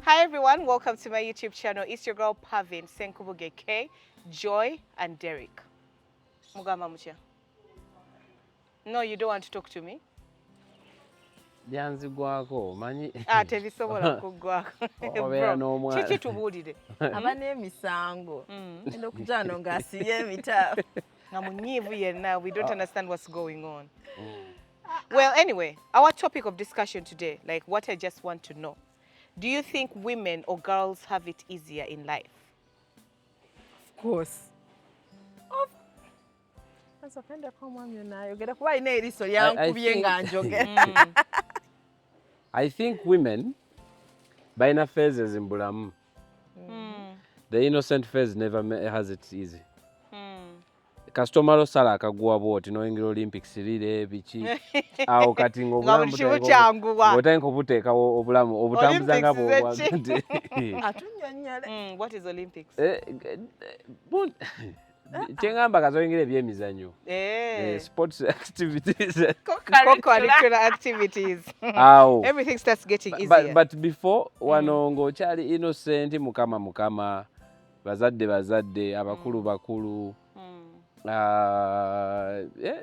Hi everyone, welcome to my YouTube channel. It's your girl Parvin, Senkubuge K, Joy and Derek. Mugamba Mucha. No, you don't want to talk to me? Byanzigwako manyi tebisobola kuggwako. obeera n'omwana kiki tubuulire aba n'emisango enda okujano ng'asiye emitaafu nga munyiivu yenna. We don't understand what's going on. Well, anyway, our topic of discussion today, like what I just want to know, do you think women or girls have it easier in life? of course asokendeko omwami ono ayogera kuba alina eriiso lyankubye nga njogera. I think women balina phases in bulamu. The innocent phase never has it easy. Kasita omala osala akaguwa bwoti n'oyingira Olympics lire biki awo kati ng'otandika obuteekawo obulamu obutambuza nga bw'obwagade. Atunnyonnyole. What is Olympics? Kyengamba kazoyingira ebyemizannyo. Sports activities. Co-curricular activities. Everything starts getting easier. But before, wano ng'okyali innocent, mukama, bazadde, abakulu.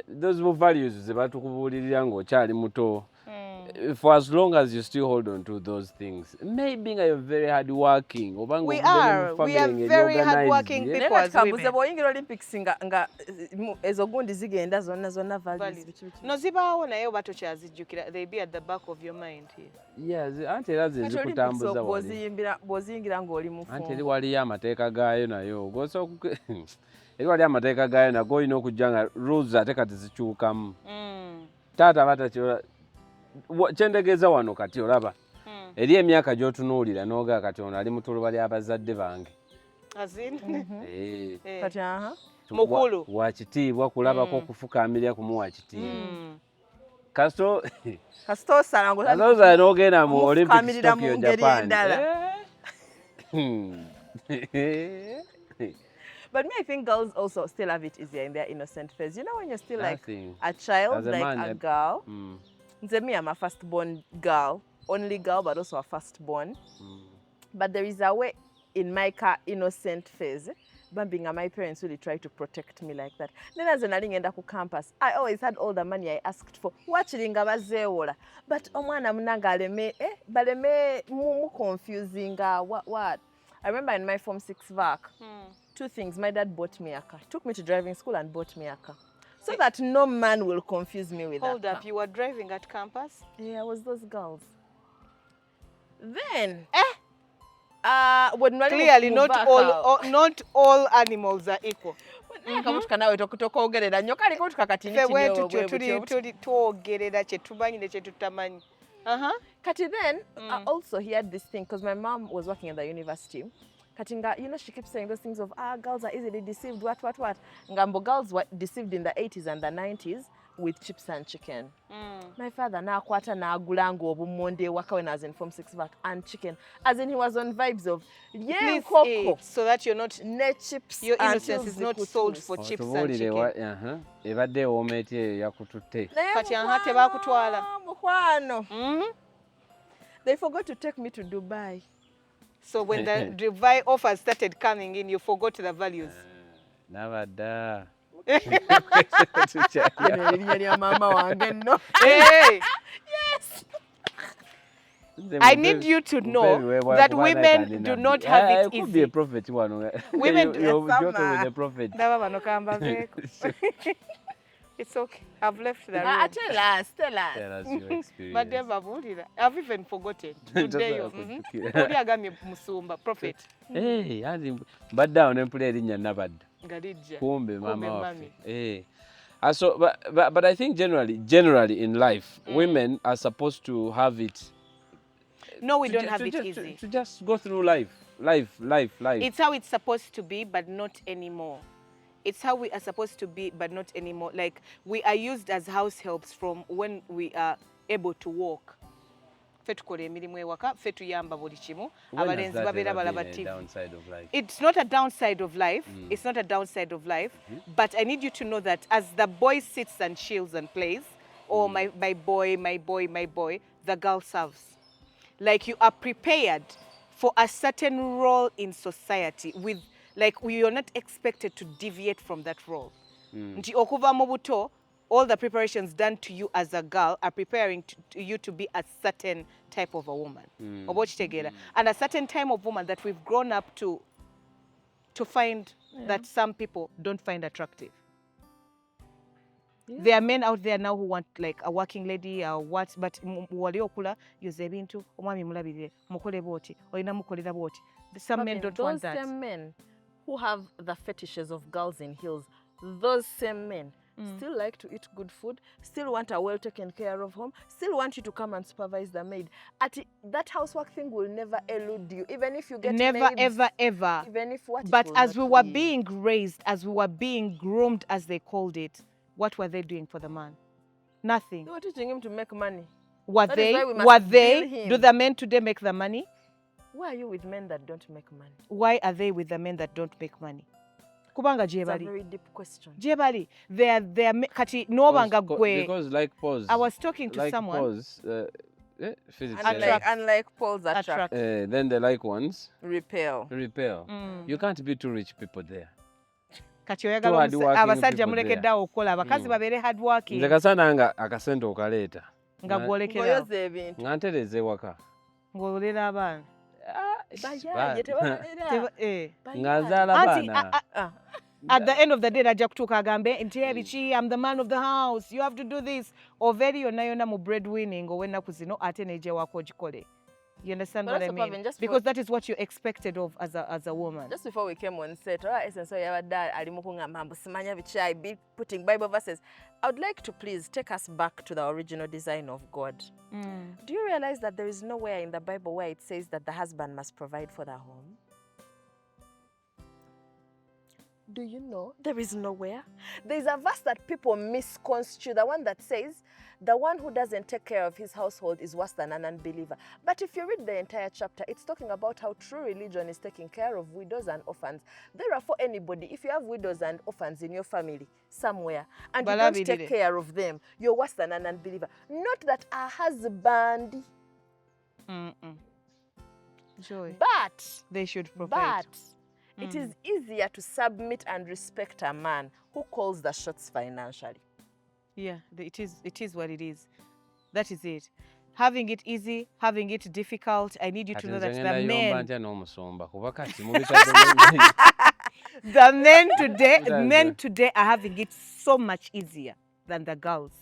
Those values ze batukubuulirira ng'okyali muto. For as long as you still hold on to those things, maybe you're very hardworking. We are very hardworking people as women. Bw'oyingira Olympics nga ezo gundi zigenda zonna values. No zibaawo naye oba tokyazijjukira. They be at the back of your mind here. Yes, anti era ze zikutambuza wali. Bw'oziyingira ng'oli mufumbo. Anti eri waliyo amateeka gaayo nayo. Eri waliyo amateeka gaayo nago olina okujja nga rules ate kati zikyukamu. Taata batakirola. Kyendegeeza wano kati olaba eri emyaka gy'otunuulira n'ogaa kati ono ali mu tuluba ly'abazadde bange. Kati mukulu wa kitiibwa kulabako okufukaamirya kumuwa kitiibwa. Kasita osala n'ogenda mu Olympics Tokyo Japan. But me, I think girls also still have it easier in their innocent phase. You know, when you're still like a child, like a girl. Me, I'm a firstborn girl, only girl, but also a firstborn. But there is a way in my innocent phase, being my parents really try to protect me like that. Then as an end up campus, I always had all the money I asked for. Watching bazeola, but omwana munanga baleme mu confusing what? I remember in my Form 6 vac, two things. My dad bought me a car, took me to driving school and bought me a car. So that no man will confuse me with that. Hold up, you were driving at campus? Yeah, I was those girls. Then, when clearly not all animals are equal. Then, also he had this thing, because my mom was working at the university. Katinga, you know, she keeps saying those things of, girls are easily deceived, what. Ngambo girls were deceived in the 80s and the 90s with chips and chicken. My father, na kwata na agulango obumonde waka when I was in Form 6 vac and chicken. As in he was on vibes of, cocoa. So that you're not, chips your innocence is not sold for chips and chicken. They forgot to take me to Dubai. So when the Dubai offers started coming in, you forgot the values. Navada. Hey! Yes! I need you to know that women do not have it easy. Could be a prophet. Women you're joking with the prophet. It's okay. I've left the room. Tell us your experience. I've even forgotten. Today, prophet. Hey, but down and play in your nabad. Kumbe mama. Hey. So, but I think generally in life, women are supposed to have it. No, we don't have it easy. To just go through life. It's how it's supposed to be, but not anymore. It's how we are supposed to be, but not anymore. Like, we are used as house helps from when we are able to walk. It's not a downside of life. It's not a downside of life. But I need you to know that as the boy sits and chills and plays, or my boy, the girl serves. Like, you are prepared for a certain role in society with like we are not expected to deviate from that role. Nti okuva mu buto, all the preparations done to you as a girl are preparing to you to be a certain type of a woman. And a certain type of woman that we've grown up to find that some people don't find attractive. Yeah. There are men out there now who want like a working lady or what, but wali okula yoze ebintu omwami mulabirire mukole boti oyina mukolera boti. Some men don't want that. Those same men who have the fetishes of girls in heels, those same men still like to eat good food, still want a well taken care of home, still want you to come and supervise the maid. That housework thing will never elude you, even if you get never, maids, ever. Even if what. But as we were being raised, as we were being groomed, as they called it, what were they doing for the man? Nothing. They were teaching him to make money. Were they? Do the men today make the money? Why are you with men that don't make money? Why are they with the men that don't make money? Kubanga It's a very deep question. Jebali, they are kati nobanga gwe. Because like pause. I was talking to like someone. Pause, unlike poles attract. Then the like ones repel. You can't be two rich people there. Kati oyagala abasajja mulekeddawo okukola abakazi babeere hard working. Nze kasana nga akasente okaleeta. Nga gwolekera. Nga ntereza ewaka. Ng'olera abaana. At the end of the day, najja kutuuka agambe nti ebiki, I'm the man of the house, you have to do this. Overi yonna yonna mu breadwinning ow'ennaku zino ate n'egyewako ogikole. You understand what I mean? Because that is what you're expected of as a woman. Just before we came on set, essence I be putting Bible verses. I would like to please take us back to the original design of God. Do you realize that there is nowhere in the Bible where it says that the husband must provide for the home? Do you know? There is nowhere. There's a verse that people misconstrue, the one that says, the one who doesn't take care of his household is worse than an unbeliever. But if you read the entire chapter, it's talking about how true religion is taking care of widows and orphans. Therefore, anybody, if you have widows and orphans in your family somewhere, and you don't take care of them, you're worse than an unbeliever. Not that a husband. Joy. But they should provide. But it is easier to submit and respect a man who calls the shots financially. Yeah, it is what it is. That is it. Having it easy, having it difficult, I need you to know that the men today are having it so much easier than the girls.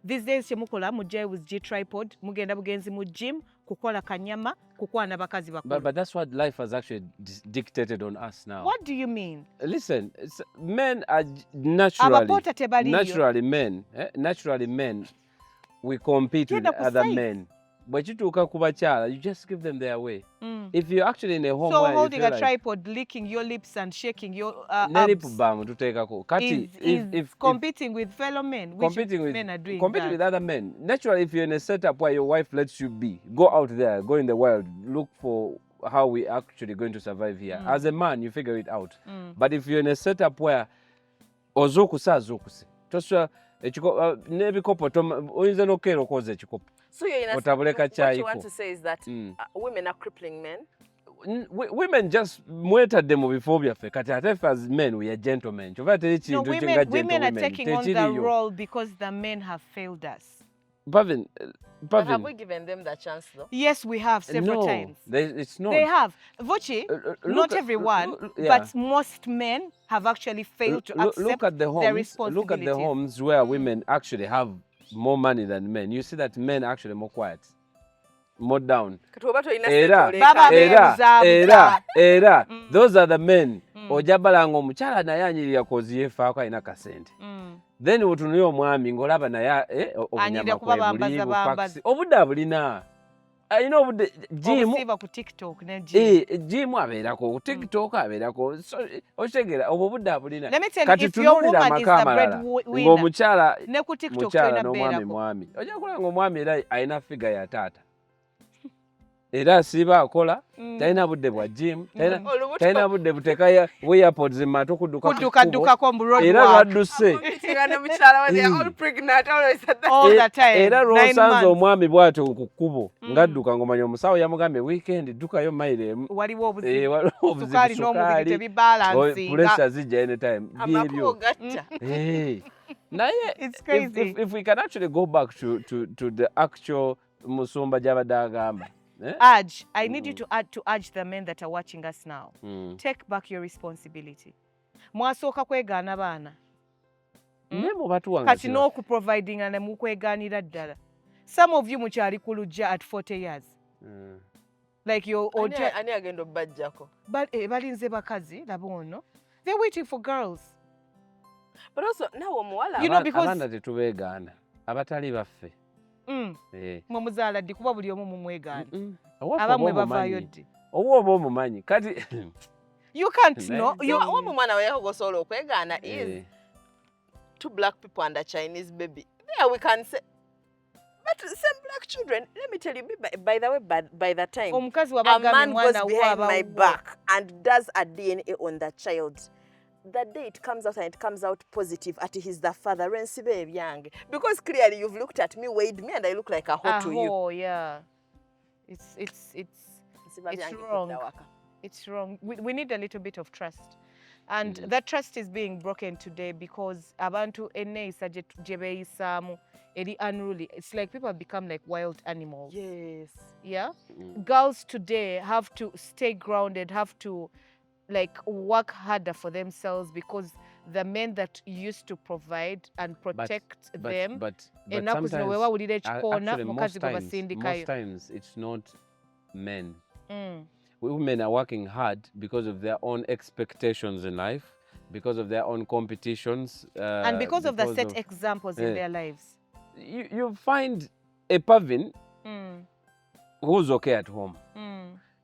These days, chemukola mujje with G tripod, mugenda bugenzi mu gym, kukola kanyama, kukwana bakazi bakulu. But that's what life has actually dictated on us now. What do you mean? Listen, men are naturally men, we compete with other men. But you took a you just give them their way. If you're actually in a home where holding a tripod, licking your lips and shaking your abs is competing with fellow men, which men are doing competing with other men. Naturally, if you're in a setup where your wife lets you be, go out there, go in the world, look for how we actually going to survive here. As a man, you figure it out. But if you're in a setup where so what you want to say is that women are crippling men? Women just mwetadde mu bifo byaffe kati ate as men we are gentlemen. No, women are taking on the role because the men have failed us. Parv, but have we given them the chance though? Yes, we have several times. It's not. They have. Vochi, not everyone, but most men have actually failed to accept their responsibility. Look at the homes where women actually have more money than men. You see that men are actually more quiet, more down. Era. Those are the men. Ojabalanga omukyala naye anyirira kozi yefaako alina kasente. Then utunulira omwami ng'olaba naye obunyama kwebuli obudde abulina. Alina obudde obusiiba ku TikTok ne jimu abeerako ku TikTok abeerako okitegeera obwo obudde abulina. Kati tunuulira amaka amalala ng'omukyala ne ku TikTok tolina n'omwami mwami ojja kulaba omwami era alina figa ya taata. Era asiiba akola, talina budde bwa gym, talina budde buteeka earpods mu matu kudduka mu road era badduse they are all pregnant always at that all the time. Era 9 lw'osanze months. omwami bw'atyo ku kkubo ng'adduka ng'omanya omusawo yamugambye weekend ddukayo mayiro emu. Waliwo Waliwo obuzibu, sukaali n'omubiri tebibalansinga. pressure zijja anytime. amakubo gatta. Naye It's crazy. if we can actually go back to the actual musumba gy'abadde agamba. Urge. I need you to urge the men that are watching us now. Take back your responsibility. Mwasooka kwegaana baana. Ne mu batuwanga Kati n'okuprovidinga ne mukwegaanira ddala. Some of you mukyali ku lujja at 40 years. Like your ani agenda obbajjako. Balinze bakazi laba ono. They're waiting for girls. But also nawe omuwala. You know, because abaana tetubeegaana abatali baffe. Mwe muzaala ddi kuba buli omu mumwegaana. Abamwe bavaayo ddi. Oba omumanyi kati you can't know. Omu mwana we yakogosobola okwegaana is two black people and a Chinese baby. There we can say. But some black children, let me tell you, by the way, by the time a man goes behind my back and does a DNA on the child, that day it comes out and it comes out positive at he's the father. Because clearly you've looked at me, weighed me, and I look like a hoe to you. Oh yeah, it's wrong. It's wrong. We need a little bit of trust. And that trust is being broken today because abantu enneeyisa gye beeyisaamu eri unruly. It's like people have become like wild animals. Yes. Yeah? Girls today have to stay grounded, have to like work harder for themselves because the men that used to provide and protect them ennaku zino we wawulira ekikoona mukazi gwe basindikayo. Most times it's not men. Women are working hard because of their own expectations in life, because of their own competitions. And because of the set examples in their lives. You find a Parvin who's okay at home.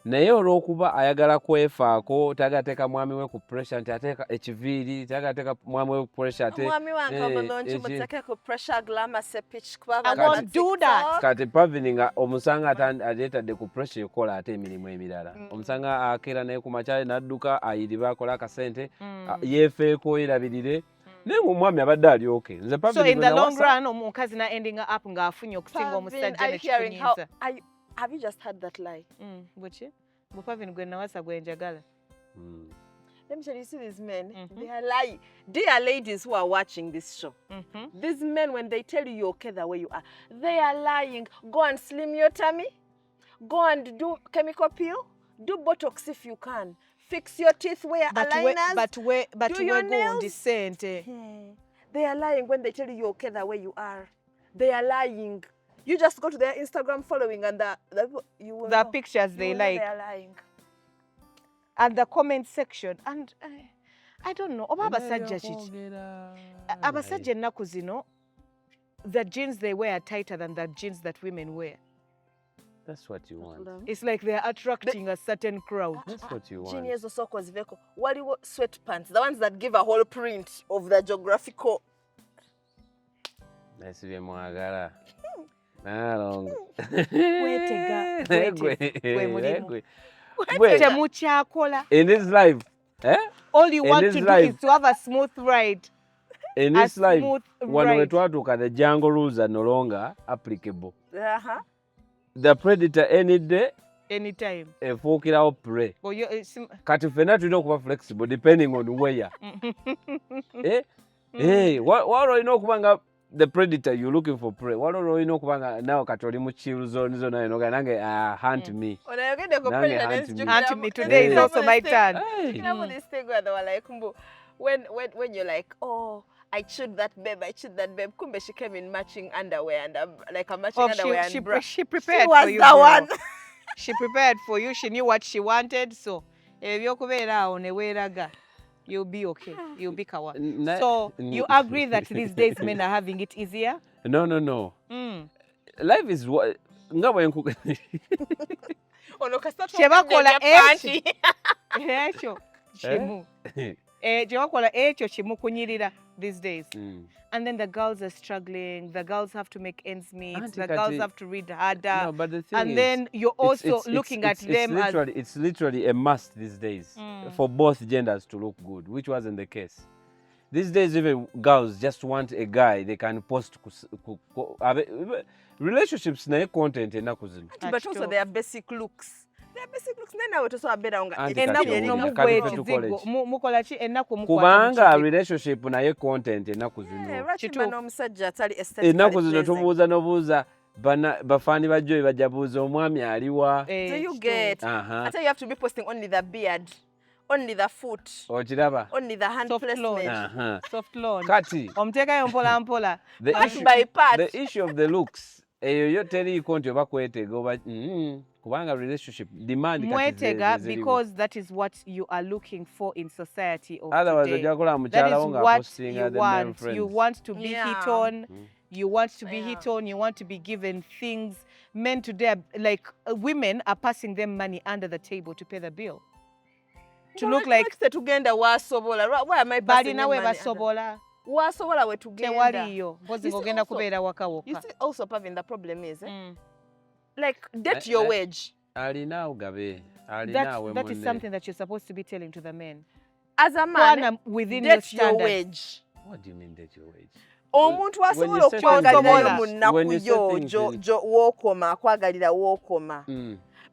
Naye olw'okuba ayagala kwefaako tagateeka mwami we ku pressure nti ateeka ekiviiri tagateeka mwami we ku pressure ate mwami wange omulungi muteeke ku pressure glamour sepich I won't do that. Kati Parvin nga omusanga ateetadde ku pressure ekola ate emirimu emirala omusanga akeera naye ku makyali n'adduka ayiriba akola akasente yeefeeko yerabirire naye omwami abadde ali okay. So in the long run omukazi na ending up ng'afunye okusinga omusajja nekifunyiza. Have you just heard that lie? Buki? Bupavin gwe nawasa gwe njagala. Let me tell you, see these men, they are lying. Dear ladies who are watching this show, these men, when they tell you you're okay the way you are, they are lying. Go and slim your tummy. Go and do chemical peel. Do Botox if you can. Fix your teeth, wear aligners. But do your nails. They are lying when they tell you you're okay the way you are. They are lying. You just go to their Instagram following and the pictures they like. They are lying. And the comment section. And I don't know. Oba abasajja kiki. Abasajja ennaku zino, the jeans they wear are tighter than the jeans that women wear. That's what you want. It's like they're attracting a certain crowd. That's what you want. Jeans osoko ziveko. Waliwo sweatpants, the ones that give a whole print of the geographical. Nasibye mwagala. Nalongo. In this life, all you want to do is to have a smooth ride. In this life, when we twatuuka, the jungle rules are no longer applicable. The predator any day, anytime. Efuukirawo prey. Kati ffenna tulina okuba flexible depending on where. What olina okuba nga the predator you're looking for prey. What olina okuba nga naawe kati oli mu chill zone zonna eno nange hunt me. Hunt me. Today is also my turn. This thing where they were like, when you're like, oh, I chewed that babe. Kumbe she came in matching underwear and like a matching underwear and bra. She prepared for you. She was the one. She prepared for you. She knew what she wanted. So, you'll be okay. You'll be kawa. So, you agree that these days men are having it easier? No. Life is what. Chebakola ekyo kimu kunyirira these days. And then the girls are struggling. The girls have to make ends meet. The girls have to read harder. No, but the thing and then you're also looking at them as... It's literally a must these days for both genders to look good, which wasn't the case. These days, even girls just want a guy they can post. Relationships na content enaku zino. But also their basic looks. Their basic looks nena wetu so abera nga mukola ki enaku mukwata kubanga relationship naye content enaku zino. Chitu n'omusajja atali aesthetically enaku zino tubuuza n'obuuza bafaani bajjo bajabuuza omwami aliwa. Do you get? I tell you have to be posting only the beard. Only the foot. Ochiraba. Only the hand placement. Soft lawn. Kati. Omutekayo mpola mpola. Part by part. The issue of the looks. Eyo teri konti oba kwetega oba kubanga relationship demand mwetega because that is what you are looking for in society of otherwise today. ojakola mukyala wo nga posting the male friends. You want to be hit on. You want to be hit on. You want to be given things. Men today, like women, are passing them money under the table to pay the bill. To look like tugenda wasobola. Why am I passing nawe basobola? Wasobola we tugenda. Tewaliyo. Mpozi ngogenda kubeera waka woka. You see also Parvin, the problem is like date your wage. Alina ugabe. That is something that you're supposed to be telling to the men. As a man, within date your wage. What do you mean date your wage? Omuntu asobola okwagalira munnaku yo wokoma akwagalira wokoma.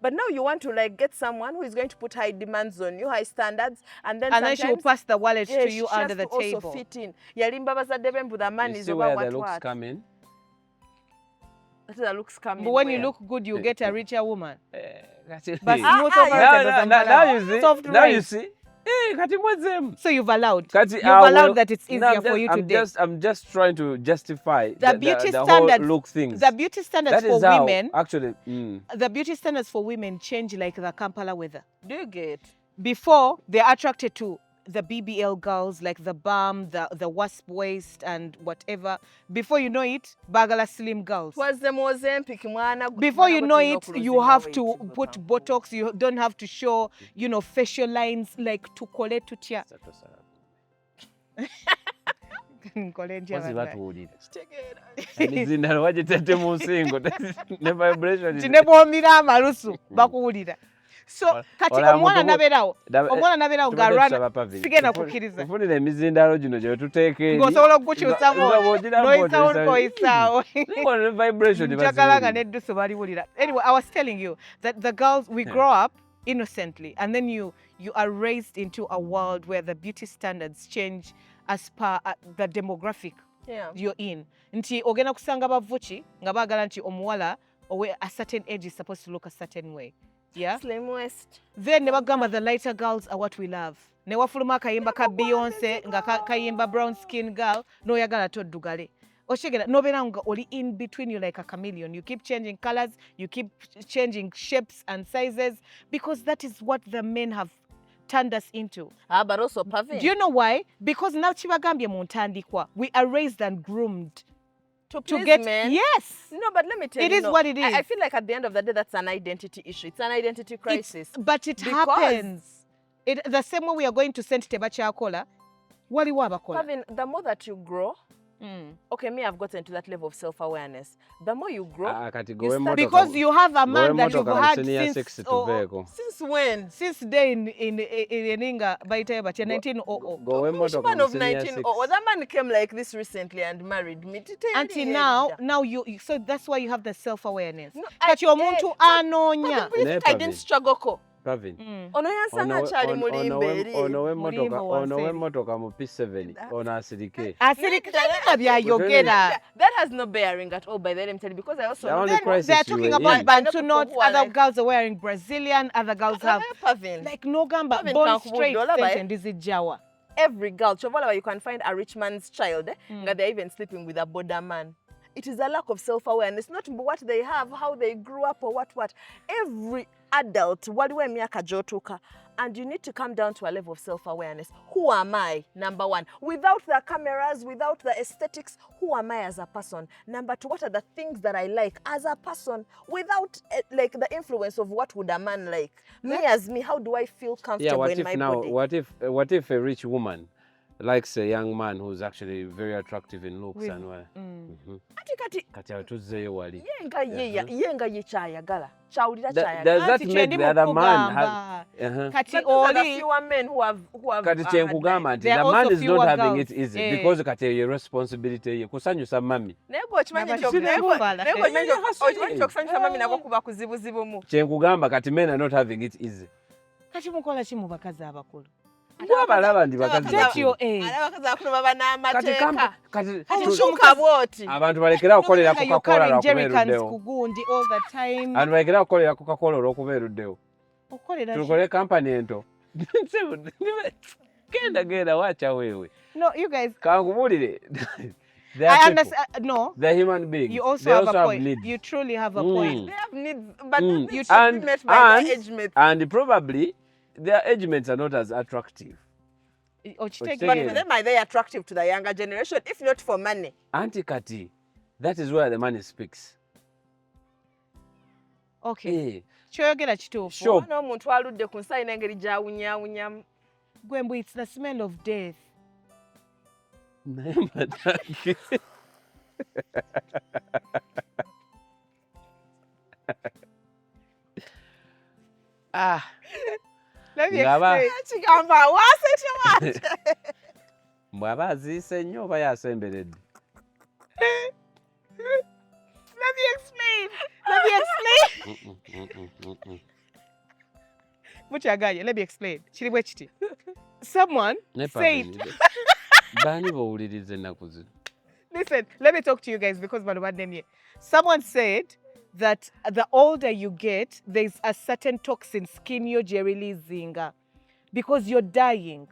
But now you want to like get someone who is going to put high demands on you, high standards, and then she will pass the wallet to you under the table. Also fit in. Yalimba bazadde bembu the man is over what what the looks come in. The looks come in. But when you look good, you get a richer woman. But smooth now you see. So you've allowed that it's easier for you to date. I'm just trying to justify the beauty standards. Whole look things. The beauty standards for women. Actually, the beauty standards for women change like the Kampala weather. Do you get? Before they're attracted to the BBL girls, like the bum, the wasp waist, and whatever. Before you know it, bagala slim girls. Before you know it, you have to put Botox. You don't have to show, facial lines like to kole tutia. So kati omwana naberawo sigenda kukkiriza nfunira emizindalo gino gye tuteeka eri ng'osobola okukyusamu n'oyisaawo n'oyisaawo njagalanga n'eddusu baliwulira. Anyway, I was telling you that the girls, we grow up innocently and then you are raised into a world where the beauty standards change as per the demographic you're in. Nti ogenda kusanga bavuki nga baagala nti omuwala a certain age is supposed to look a certain way. Yeah. Slim waist. Then ne bagamba the lighter girls are what we love. Ne wafuluma kayimba ka Beyonce nga kayimba brown skin girl no yagala toddugale. Oshegera nobeera nga oli in between, you like a chameleon. You keep changing colors, you keep changing shapes and sizes because that is what the men have turned us into. But also Parvin. Do you know why? Because now chibagambye mu ntandikwa, we are raised and groomed to get men. Yes. No, but let me tell you. It is what it is. I feel like at the end of the day, that's an identity issue. It's an identity crisis. But it happens. The same way we are going to St. Tebachakola. Waliwo abakola. Parvin, the more that you grow, okay, me, I've gotten to that level of self-awareness. The more you grow, because you have a man that you've had since when? Since day in Eninga by 1900. Which man of 1900? That man came like this recently and married me. Until now you. So that's why you have the self-awareness. That you're muntu anonya. I didn't struggle. Parvin. Ono yansanga chali mulimbe eri. Ono w'emmotoka mu P7 ono asirike. Byayogera. That has no bearing at all, by the way, let me tell you, because I also know they are talking about Bantu notes. Other girls are wearing Brazilian, other girls have like no gamba, born straight and is it Jawa. Every girl, Chovala, you can find a rich man's child, that they're even sleeping with a border man. It is a lack of self-awareness, not what they have, how they grew up or what. Every adult, and you need to come down to a level of self-awareness. Who am I? Number one. Without the cameras, without the aesthetics, who am I as a person? Number two, what are the things that I like as a person? Without like the influence of what would a man like? Me as me, how do I feel comfortable in my body? What if a rich woman likes a young man who's actually very attractive in looks and well? Kati atuzzeyo wali. Yenga yichayagala. Does that make the other man have... Kati oli fewer men who have kati kyenkugamba nti the man is not having it easy because kati ye responsibility ye kusanyusa mami. Kyenkugamba kati men are not having it easy. Kati mukola ki mu bakazi abakulu? Abalaba ndi bakazi bakulu. Abantu balekera okukolera Coca-Cola lwakubeeruddewo. Abantu balekera okukolera Coca-Cola olw'okubeeruddewo. Tukole kampani ento. Genda wacha wewe. No, you guys. Kankubulire. I understand. No. They're human beings. You also have a point. You truly have a point. They have needs, but you should be met by their age mates. And probably their age mates are not as attractive. But them are they attractive to the younger generation, if not for money? Auntie Kati, that is where the money speaks. Okay. Kyogera kituufu. Sure. N'omuntu aludde ku nsayi n'engeri gy'awunyaawunyamu. Gwembu, it's the smell of death. Naye mataki. Let me explain. Kigamba waase tewaate. Bw'aba aziise nnyo oba yasemberedde. Let me explain. Mukyagaanye, let me explain. Kiri bwe kiti. Someone said... Bani bowuliriza ennaku zino. Listen, let me talk to you guys because bano bademye. Someone said that the older you get, there's a certain toxin skin yo gye releasinga because you're dying.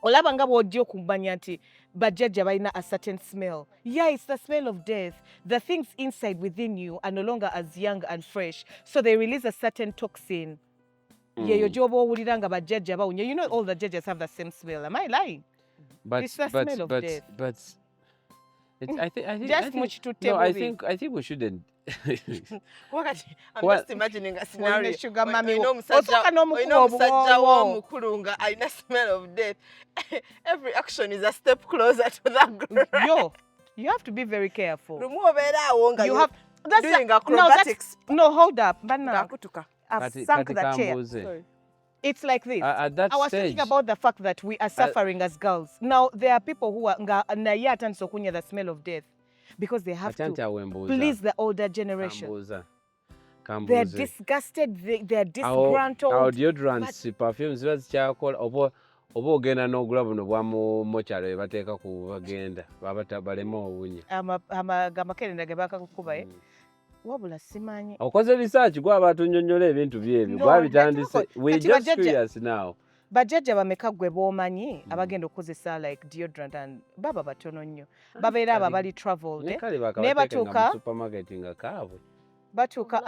Olaba nga bw'ojja okumanya nti bajjajja balina a certain smell. Yeah, it's the smell of death. The things inside within you are no longer as young and fresh. So they release a certain toxin. Yeyo gy'oba owulira nga bajjajja bawunya. You know all the judges have the same smell. Am I lying? It's the smell of death. But I think just much to tell I think we shouldn't. I'm just imagining a scenario. Sugar mommy. Omusajja w'omukulu nga alina smell of death. Every action is a step closer to that grave. Yo, you have to be very careful. You have doing acrobatics. No, hold up. I've sunk the chair. Sorry. It's like this. I was thinking about the fact that we are suffering as girls. Now, there are people who are the smell of death because they have to please the older generation. They're disgusted, they're disgruntled. Our deodorants, perfumes, oba ogenda n'ogula buno bwa mu mochalo ebateeka ku bagenda balema obunye. Amakerenda ge bakakukuba wabula simanyi. Okoze research gwa batunnyonnyola ebintu byebyo gwabitandise. We just curious now. Bajjajja bameka gwe b'omanyi abagenda okukozesa like deodorant and baba batono nnyo. Babeera abo abali traveled. Ne batuuka supermarket nga kaabwe. Batuuka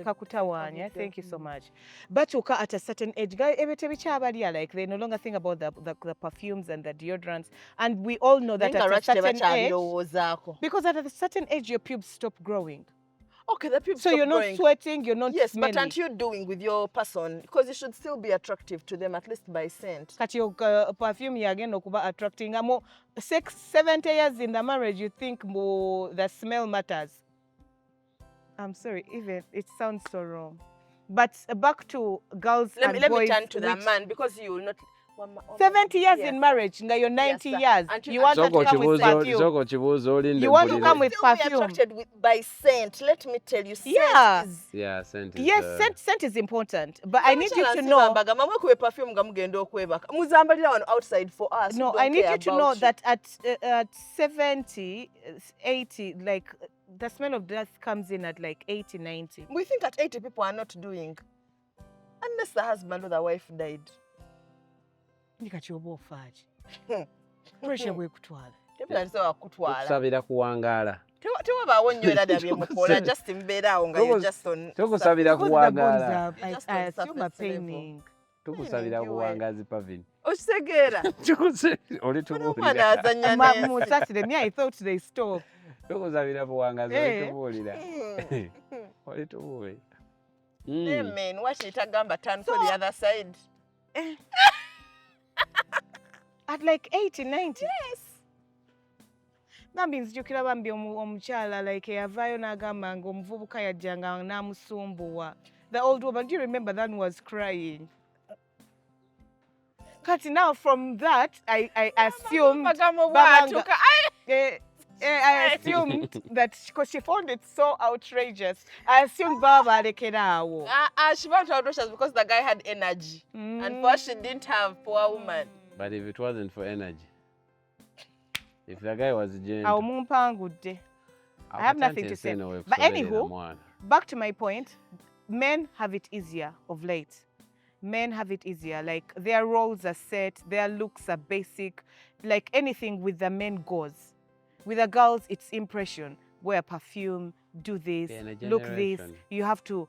kakutawaanya. Thank you so much. Batuuka at a certain age. Ebyo tebikyabalya, like they no longer think about the perfumes and the deodorants. And we all know that at a certain age, because at a certain age your pubes stop growing. Okay, the pubes so stop you're not growing. sweating, you're not yes, smelly. But aren't you doing with your person? Because it should still be attractive to them, at least by scent. Kati your perfume yagenda okuba attracting. 70 years in the marriage, you think more the smell matters. I'm sorry, even it sounds so wrong. But back to girls and boys. Let me turn to the man because you will not. 70 years in marriage, now you're 90 years. You want to come with perfume. You want to come with perfume. Be attracted by scent. Let me tell you, scent is... Yeah, scent is... Yes, scent is important. But I need you to know... outside for us. No, I need you to know that at 70, 80, like... The smell of death comes in at like 80, 90. We think at 80 people are not doing. Unless the husband or the wife died. Pressure bwekutwala. Tukusabira kuwangaala. Tewabaawo nnyo era ddala bye mukola just mbeeraawo nga you just on. Tukusabira kuwangaala. Tukusabira kuwangaazi Pavin. Okitegeera? Oli tubuulira. I thought they stopped. Tukusabira buwangazi oli tubuulira. Oli tubuulira. Amen. Wakiyitagamba turn for the other side. At like 80, 90? Yes. Nambi nzijukira bambi omukyala like yavaayo n'agamba ng'omuvubuka yajjanga n'amusumbuwa The old woman, do you remember that one was crying? Kati, now from that, I assumed I assumed that because she found it so outrageous, I assumed Baba Lekerawo. She found it outrageous because the guy had energy. And for she didn't have, poor woman. But if it wasn't for energy, if the guy was gentle, I have nothing to say. But anywho, back to my point, men have it easier of late. Men have it easier. Like, their roles are set, their looks are basic. Like, anything with the men goes. With the girls, it's impression. Wear perfume, do this, look this. You have to,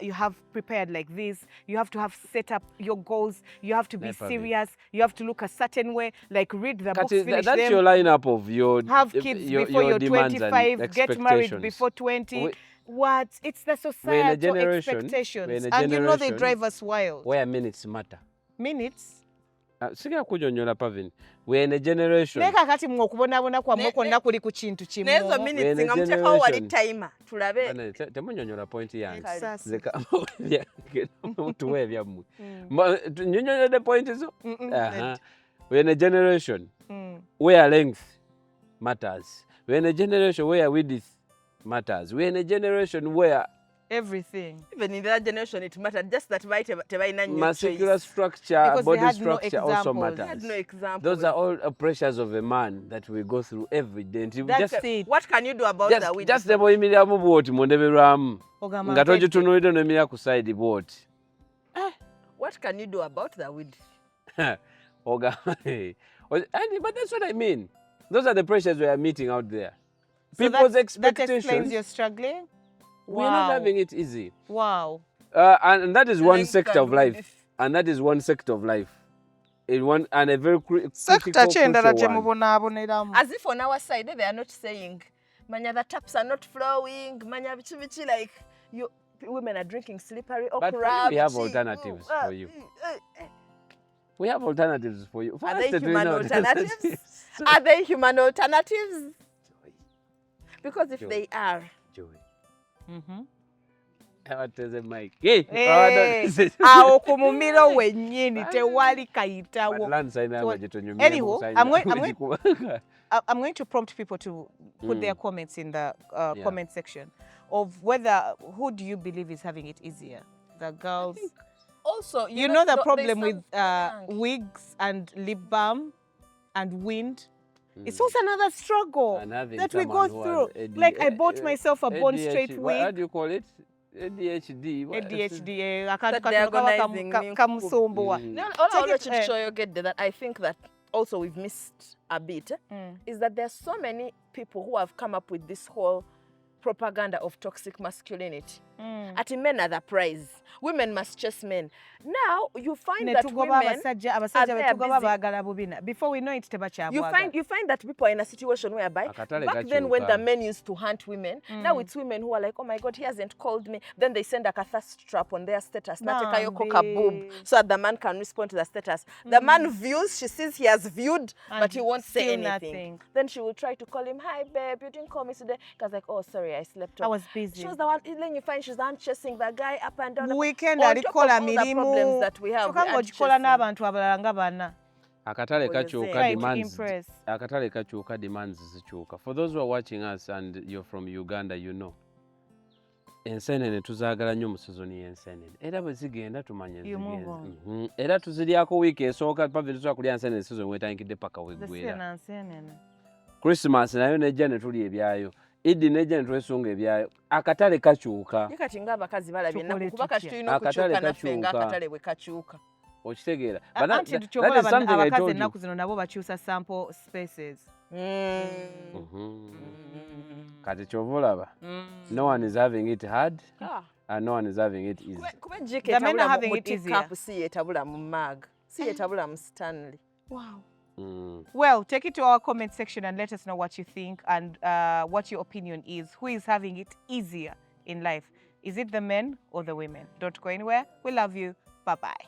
you have prepared like this. You have to have set up your goals. You have to be serious. You have to look a certain way. Like, read the books, finish that's them. your lineup of your have kids before you're 25, get married before 20. What? It's the societal expectations. And you know they drive us wild. Where minutes matter. Minutes? Siga kujonyola Parvin. We're in a generation. Neka kati mwokubonabona kwa mwoko nakuli ku kintu kimu. Nezo minutes nga muteka wali timer. Tulabe. Temunyonyola point yange. Zeka tuwe byamu. Nyonyola the point zo. We're in a generation where length matters. We're in a generation where width matters. We're in a generation where everything. Even in that generation, it mattered. Just that muscular structure, because body structure also matters. They had no examples. Those are all pressures of a man that we go through every day. That's it. What can you do about that? Just the boy media muboti mondeberamu. Ngatoji tunuido no media kuside boat. What can you do about that weed? But that's what I mean. Those are the pressures we are meeting out there. So people's expectations. That explains you're struggling? We're not having it easy. Wow. And that is one sector of life. And that is one sector of life. And a very critical one. As if on our side, they are not saying, Manya, the taps are not flowing, Manya, like, you women are drinking slippery okra. But we have alternatives for you. We have alternatives for you. Are they human alternatives? Are they human alternatives? Because if they are, awo kumumiro wenyini tewali kayitawo. Anyhow, I'm going to prompt people to put their comments in the comment section of whether, who do you believe is having it easier? The girls? Also, you know the problem with wigs and lip balm and wind? It's also another struggle that we go through. Like, I bought myself a Bond Straight wig. How do you call it? ADHD. ADHD. That I think that also we've missed a bit is that there's so many people who have come up with this whole propaganda of toxic masculinity. Ati men are the prize. Women must chase men. Now you find that women are busy. Before we know it, you find that people are in a situation whereby back then when the men used to hunt women, now it's women who are like, oh my God, he hasn't called me. Then they send a thirst trap on their status. Boob, so that the man can respond to the status. The man views, she sees he has viewed, but he won't say anything. Then she will try to call him, hi babe, you didn't call me today. Because like, oh sorry, I slept off. I was busy. She was the one, then you find she's the one chasing the guy up and down. Weekend alikola mirimu. That we have. Akatale kachuka demands zichuka. For those who are watching us and you're from Uganda, you know. Ensenene tuzagala nnyo mu season y'ensenene. Era bwe zigenda tumanya zigenda. Era tuziryako wiiki esooka pava tusobola kulya ensenene season wetandikidde paka weggwera. Christmas nayo nejja ne tulya ebyayo. Idi nejja ne twesunga ebyayo. Akatale kakyuka. Kati ng'abakazi balabye ennaku kuba kati tulina okukyuka naffe ng'akatale bwe kakyuka. Okitegeera. That is something I told you. Ennaku zino nabo bakyusa sample spaces. Kati kyova olaba. No one is having it hard and no one is having it easy. The men are having it easier. Wow. Well, take it to our comment section and let us know what you think and what your opinion is. Who is having it easier in life? Is it the men or the women? Don't go anywhere. We love you. Bye-bye.